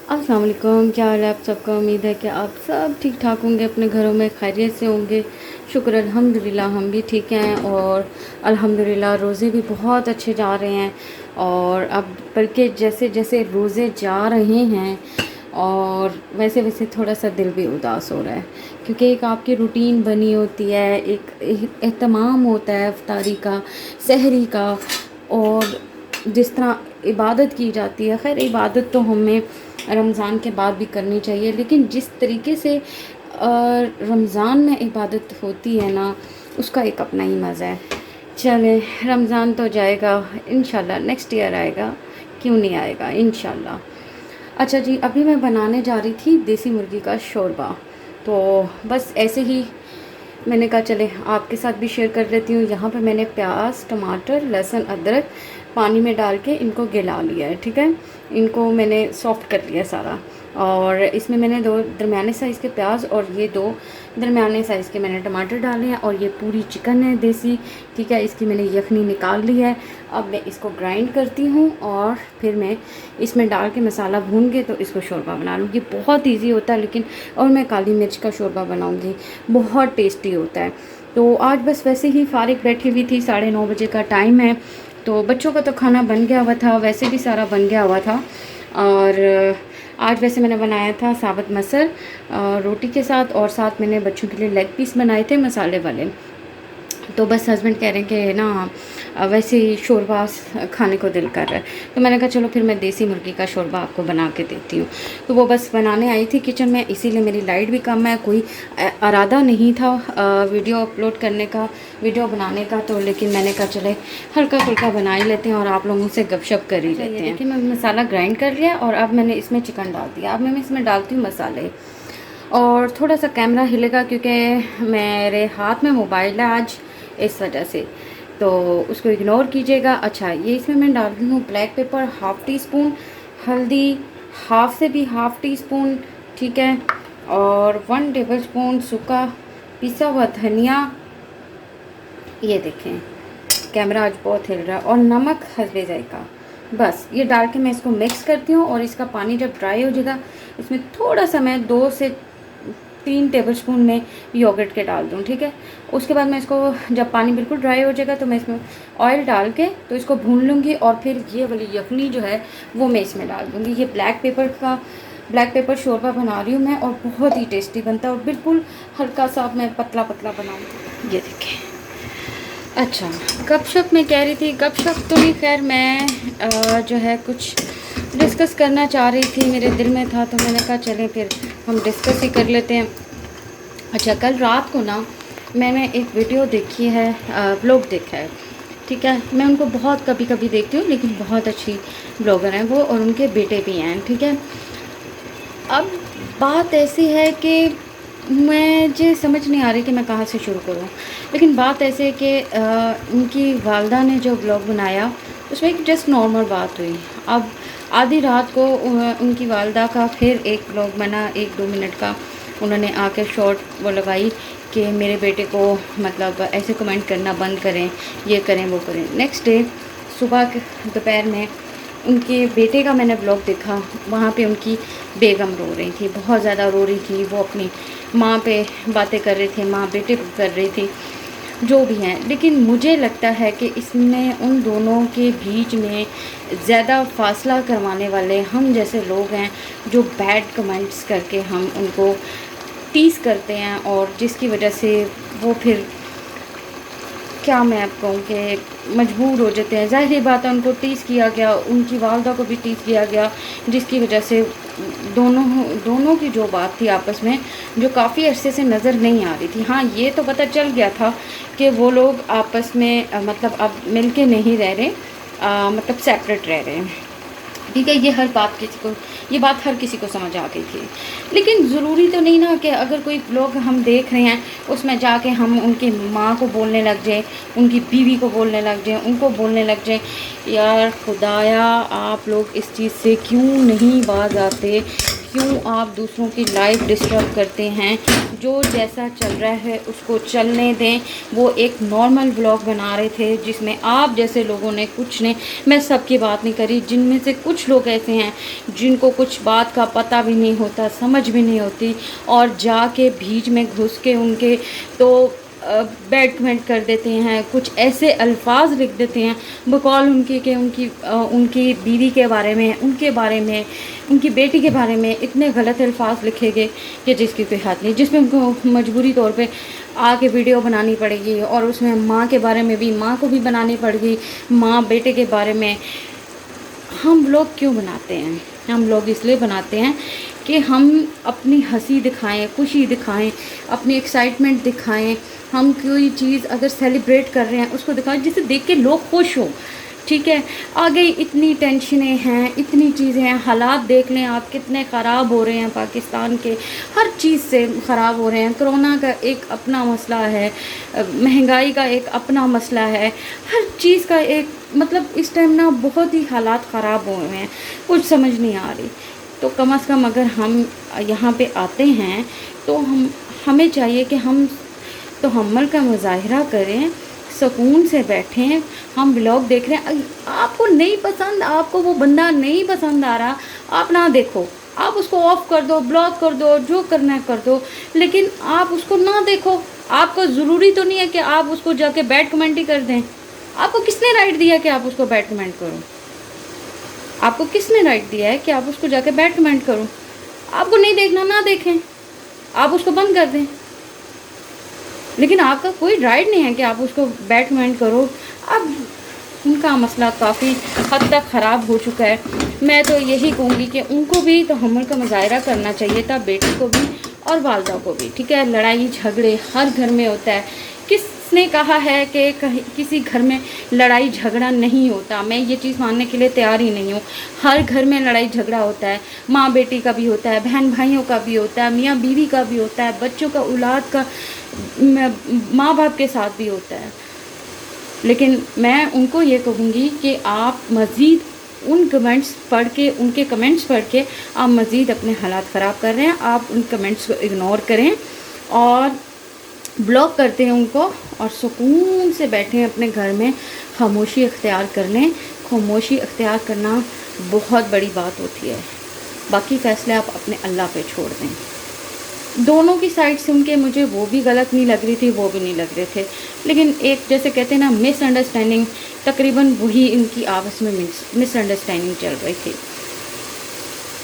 अस्सलाम वालेकुम, क्या हाल है आप सबका। उम्मीद है कि आप सब ठीक ठाक होंगे, अपने घरों में खैरियत से होंगे। शुक्र अल्हम्दुलिल्लाह हम भी ठीक हैं और अल्हम्दुलिल्लाह रोज़े भी बहुत अच्छे जा रहे हैं। और अब बल्कि जैसे जैसे रोज़े जा रहे हैं और वैसे वैसे थोड़ा सा दिल भी उदास हो रहा है, क्योंकि एक आपकी रूटीन बनी होती है, एक एहतमाम होता है इफ्तारी का, सहरी का, और जिस तरह इबादत की जाती है। खैर इबादत तो हमें रमज़ान के बाद भी करनी चाहिए, लेकिन जिस तरीके से रमज़ान में इबादत होती है ना, उसका एक अपना ही मज़ा है। चले, रमज़ान तो जाएगा इंशाल्लाह, नेक्स्ट ईयर आएगा, क्यों नहीं आएगा इंशाल्लाह। अच्छा जी, अभी मैं बनाने जा रही थी देसी मुर्गी का शोरबा, तो बस ऐसे ही मैंने कहा चले आपके साथ भी शेयर कर लेती हूँ। यहाँ पे मैंने प्याज, टमाटर, लहसुन, अदरक पानी में डाल के इनको गला लिया है, ठीक है। इनको मैंने सॉफ़्ट कर लिया सारा, और इसमें मैंने 2 दरमियाने साइज़ के प्याज और ये 2 दरमियाने साइज़ के मैंने टमाटर डाले हैं। और ये पूरी चिकन है देसी, ठीक है। इसकी मैंने यखनी निकाल ली है। अब मैं इसको ग्राइंड करती हूँ और फिर मैं इसमें डाल के मसाला भून के तो इसको शोरबा बना लूँगी। बहुत ईजी होता है लेकिन, और मैं काली मिर्च का शोरबा बनाऊँगी, बहुत टेस्टी होता है। तो आज बस वैसे ही फ़ारिग बैठी हुई थी, 9:30 बजे का टाइम है, तो बच्चों का तो खाना बन गया हुआ था, वैसे भी सारा बन गया हुआ था। और आज वैसे मैंने बनाया था साबुत मसर रोटी के साथ, और साथ मैंने बच्चों के लिए लेग पीस बनाए थे मसाले वाले। तो बस हस्बैंड कह रहे हैं कि ना वैसे ही शोरबा खाने को दिल कर रहा है, तो मैंने कहा चलो फिर मैं देसी मुर्गी का शोरबा आपको बना के देती हूँ। तो वो बस बनाने आई थी किचन में, इसीलिए मेरी लाइट भी कम है। कोई इरादा नहीं था वीडियो अपलोड करने का, वीडियो बनाने का, तो लेकिन मैंने कहा चले हल्का फुल्का बना ही लेते हैं और आप लोगों से गपशप कर ही लेते हैं। देखिए, मैं मसाला ग्राइंड कर लिया और अब मैंने इसमें चिकन डाल दिया। अब मैं इसमें डालती हूँ मसाले, और थोड़ा सा कैमरा हिलेगा क्योंकि मेरे हाथ में मोबाइल है आज, इस वजह से, तो उसको इग्नोर कीजिएगा। अच्छा, ये इसमें मैं डाल रही हूँ black pepper half tea spoon, हल्दी हाफ़ से भी हाफ़ टी स्पून, ठीक है, और 1 टेबलस्पून सूखा पिसा हुआ धनिया। ये देखें कैमरा आज बहुत हिल रहा है। और नमक हस्बे जायका, बस ये डाल के मैं इसको मिक्स करती हूँ। और इसका पानी जब ड्राई हो जाएगा, इसमें थोड़ा सा मैं 2 से 3 टेबलस्पून में योगर्ट के डाल दूँ, ठीक है। उसके बाद मैं इसको, जब पानी बिल्कुल ड्राई हो जाएगा तो मैं इसमें ऑयल डाल के तो इसको भून लूँगी, और फिर ये वाली यखनी जो है वो मैं इसमें डाल दूँगी। ये ब्लैक पेपर शोरबा बना रही हूँ मैं, और बहुत ही टेस्टी बनता है, और बिल्कुल हल्का सा मैं पतला पतला बनाऊँगी। ये देखें। अच्छा, गपशप मैं कह रही थी, गपशप तो नहीं, खैर मैं जो है कुछ डिस्कस करना चाह रही थी, मेरे दिल में था, तो मैंने कहा चलें फिर हम डिस्कस ही कर लेते हैं। अच्छा, कल रात को ना मैंने एक वीडियो देखी है, ब्लॉग देखा है, ठीक है। मैं उनको बहुत कभी कभी देखती हूँ, लेकिन बहुत अच्छी ब्लॉगर हैं वो, और उनके बेटे भी हैं, ठीक है। अब बात ऐसी है कि मुझे समझ नहीं आ रही कि मैं कहाँ से शुरू करूँ, लेकिन बात ऐसे है कि उनकी वालदा ने जो ब्लॉग बनाया उसमें एक जस्ट नॉर्मल बात हुई। अब आधी रात को उनकी वालदा का फिर एक ब्लॉग बना, 1-2 मिनट का, उन्होंने आके शॉर्ट वो लगाई कि मेरे बेटे को मतलब ऐसे कमेंट करना बंद करें, ये करें वो करें। नेक्स्ट डे सुबह दोपहर में उनके बेटे का मैंने ब्लॉग देखा, वहाँ पे उनकी बेगम रो रही थी, बहुत ज़्यादा रो रही थी। वो अपनी माँ पे बातें कर रहे थे, माँ बेटे पे कर रही थी, जो भी हैं। लेकिन मुझे लगता है कि इसमें उन दोनों के बीच में ज़्यादा फासला करवाने वाले हम जैसे लोग हैं, जो बैड कमेंट्स करके हम उनको टीज़ करते हैं, और जिसकी वजह से वो फिर, क्या मैं आप कहूँ कि मजबूर हो जाते हैं। ज़ाहिर बात है, उनको टीज़ किया गया, उनकी वालदा को भी टीज़ किया गया, जिसकी वजह से दोनों की जो बात थी आपस में, जो काफ़ी अरसे से नज़र नहीं आ रही थी। हाँ, ये तो पता चल गया था कि वो लोग आपस में मतलब अब मिल के नहीं रह रहे, मतलब सेपरेट रह रहे हैं, ठीक है। ये बात हर किसी को समझ आ गई थी। लेकिन ज़रूरी तो नहीं ना कि अगर कोई ब्लॉग हम देख रहे हैं उसमें जाके हम उनकी माँ को बोलने लग जाए, उनकी बीवी को बोलने लग जाए, उनको बोलने लग जाए। यार खुदाया, आप लोग इस चीज़ से क्यों नहीं बाज आते क्यों आप दूसरों की लाइफ डिस्टर्ब करते हैं। जो जैसा चल रहा है उसको चलने दें। वो एक नॉर्मल व्लॉग बना रहे थे जिसमें आप जैसे लोगों ने कुछ ने, मैं सबकी बात नहीं करी, जिनमें से कुछ लोग ऐसे हैं जिनको कुछ बात का पता भी नहीं होता, समझ भी नहीं होती, और जाके बीच में घुस के उनके तो बैड कमेंट कर देते हैं, कुछ ऐसे अल्फाज लिख देते हैं बकौल उनकी कि उनकी बीवी के बारे में, उनके बारे में, उनकी बेटी के बारे में इतने गलत अल्फाज लिखे गए कि जिसकी कोई हद नहीं, जिसमें उनको मजबूरी तौर पे आके वीडियो बनानी पड़ेगी, और उसमें माँ के बारे में भी, माँ को भी बनानी पड़ेगी, माँ बेटे के बारे में। हम लोग क्यों बनाते हैं? हम लोग इसलिए बनाते हैं कि हम अपनी हंसी दिखाएं, खुशी दिखाएं, अपनी एक्साइटमेंट दिखाएं। हम कोई चीज़ अगर सेलिब्रेट कर रहे हैं उसको दिखाएं जिसे देख के लोग खुश हो। ठीक है, आगे इतनी टेंशनें हैं, इतनी चीज़ें हैं, हालात देख लें आप कितने ख़राब हो रहे हैं पाकिस्तान के, हर चीज़ से ख़राब हो रहे हैं। कोरोना का एक अपना मसला है, महंगाई का एक अपना मसला है, हर चीज़ का एक मतलब इस टाइम ना बहुत ही हालात ख़राब हो रहे हैं, कुछ समझ नहीं आ रही। तो कम से कम अगर हम यहाँ पे आते हैं तो हमें चाहिए कि हम तो हम्मल का मुजाहिरा करें, सुकून से बैठें। हम ब्लॉग देख रहे हैं, आपको नहीं पसंद, आपको वो बंदा नहीं पसंद आ रहा, आप ना देखो, आप उसको ऑफ़ कर दो, ब्लॉक कर दो, जो करना है कर दो, लेकिन आप उसको ना देखो। आपको ज़रूरी तो नहीं है कि आप उसको जाके बैड कमेंट ही कर दें। आपको किसने राइट दिया कि आप उसको बैड कमेंट करो? आपको किसने राइट दिया है कि आप उसको जाके बैड कमेंट करो? आपको नहीं देखना, ना देखें, आप उसको बंद कर दें, लेकिन आपका कोई राइट नहीं है कि आप उसको बैड कमेंट करो। अब उनका मसला काफ़ी हद तक ख़राब हो चुका है। मैं तो यही कहूँगी कि उनको भी तो हम्मल का मुजाहिरा करना चाहिए था, बेटी को भी और वालदा को भी। ठीक है, लड़ाई झगड़े हर घर में होता है। किसने कहा है कि किसी घर में लड़ाई झगड़ा नहीं होता? मैं ये चीज़ मानने के लिए तैयार ही नहीं हूँ। हर घर में लड़ाई झगड़ा होता है, माँ बेटी का भी होता है, बहन भाइयों का भी होता है, मियाँ बीवी का भी होता है, बच्चों का, औलाद का, माँ बाप के साथ भी होता है। लेकिन मैं उनको ये कहूँगी कि आप मज़ीद उन कमेंट्स पढ़ के, उनके कमेंट्स पढ़ के आप मज़ीद अपने हालात ख़राब कर रहे हैं। आप उन कमेंट्स को इग्नोर करें और ब्लॉक करते हैं उनको, और सुकून से बैठें अपने घर में, खामोशी अख्तियार कर लें। खामोशी अख्तियार करना बहुत बड़ी बात होती है। बाकी फ़ैसले आप अपने अल्लाह पे छोड़ दें। दोनों की साइड सुन के मुझे वो भी गलत नहीं लग रही थी, वो भी नहीं लग रहे थे, लेकिन एक जैसे कहते हैं ना मिसअंडरस्टैंडिंग, तकरीबन वही इनकी आपस में मिसअंडरस्टैंडिंग चल रही थी।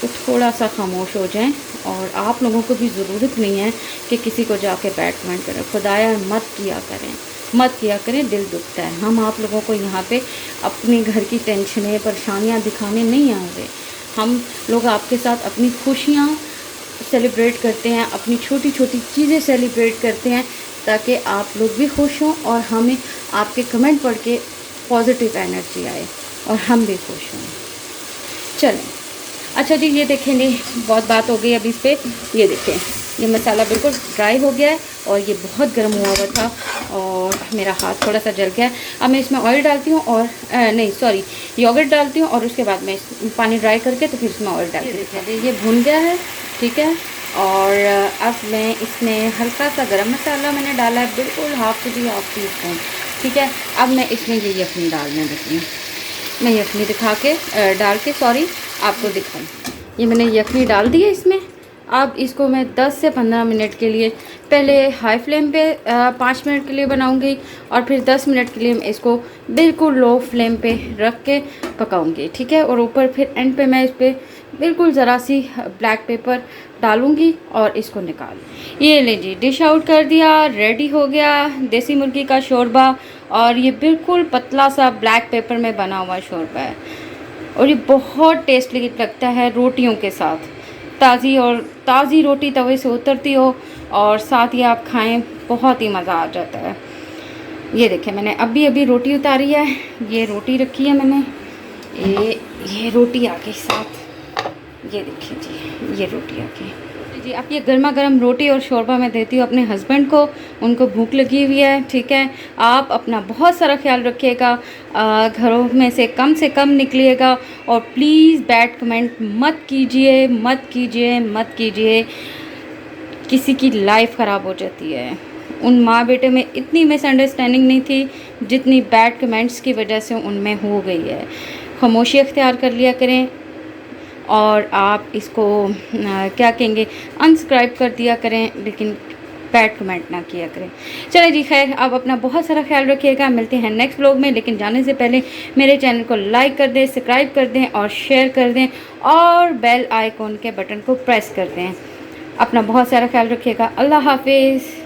तो थोड़ा सा खामोश हो जाएं, और आप लोगों को भी ज़रूरत नहीं है कि किसी को जाके बैड कमेंट करें। खुदाया मत किया करें, मत किया करें, दिल दुखता है। हम आप लोगों को यहाँ पे अपने घर की टेंशनें, परेशानियाँ दिखाने नहीं आ रहे। हम लोग आपके साथ अपनी खुशियाँ सेलिब्रेट करते हैं, अपनी छोटी छोटी चीज़ें सेलिब्रेट करते हैं, ताकि आप लोग भी खुश हों और हमें आपके कमेंट पढ़ के पॉजिटिव एनर्जी आए और हम भी खुश हों। चलें, अच्छा जी, ये देखें, नहीं बहुत बात हो गई अभी इस पर। ये देखें, ये मसाला बिल्कुल ड्राई हो गया है और ये बहुत गर्म हुआ था और मेरा हाथ थोड़ा सा जल गया है। अब मैं इसमें ऑयल डालती हूँ और योगर्ट डालती हूँ, और उसके बाद मैं पानी ड्राई करके तो फिर इसमें ऑयल डालती हूँ। ये भुन गया है, ठीक है। और अब मैं इसमें हल्का सा गरम मसाला मैंने डाला है, बिल्कुल हाफ टी स्पून, ठीक है। अब मैं इसमें ये यखनी डालने देती हूँ। मैं यखनी डाल के आपको दिखाऊँ। ये मैंने यखनी डाल दी है इसमें। अब इसको मैं 10 से 15 मिनट के लिए, पहले हाई फ्लेम पे 5 मिनट के लिए बनाऊंगी, और फिर 10 मिनट के लिए मैं इसको बिल्कुल लो फ्लेम पे रख के पकाऊंगी, ठीक है। और ऊपर फिर एंड पे मैं इस पर बिल्कुल ज़रा सी ब्लैक पेपर डालूंगी और इसको निकाल। ये ले जी, डिश आउट कर दिया, रेडी हो गया देसी मुर्गी का शोरबा। और ये बिल्कुल पतला सा ब्लैक पेपर में बना हुआ शोरबा है, और ये बहुत टेस्टी लगता है रोटियों के साथ। ताज़ी रोटी तवे से उतरती हो और साथ ही आप खाएं, बहुत ही मज़ा आ जाता है। ये देखें, मैंने अभी रोटी उतारी है, ये रोटी रखी है मैंने, ये रोटी आके साथ, ये देखिए जी, ये रोटी आके जी, अब ये गर्मा गर्म रोटी और शोरबा मैं देती हूँ अपने हस्बैंड को, उनको भूख लगी हुई है, ठीक है। आप अपना बहुत सारा ख्याल रखिएगा, घरों में से कम निकलिएगा, और प्लीज़ बैड कमेंट मत कीजिए, मत कीजिए, मत कीजिए। किसी की लाइफ ख़राब हो जाती है। उन माँ बेटे में इतनी मिसअंडरस्टैंडिंग नहीं थी जितनी बैड कमेंट्स की वजह से उनमें हो गई है। खामोशी अख्तियार कर लिया करें, और आप इसको क्या कहेंगे, अनसब्सक्राइब कर दिया करें, लेकिन बैड कमेंट ना किया करें। चलिए जी, खैर, आप अपना बहुत सारा ख्याल रखिएगा। मिलते हैं नेक्स्ट व्लॉग में, लेकिन जाने से पहले मेरे चैनल को लाइक कर दें, सब्सक्राइब कर दें और शेयर कर दें, और बेल आइकॉन के बटन को प्रेस कर दें। अपना बहुत सारा ख्याल रखिएगा। अल्लाह हाफिज़।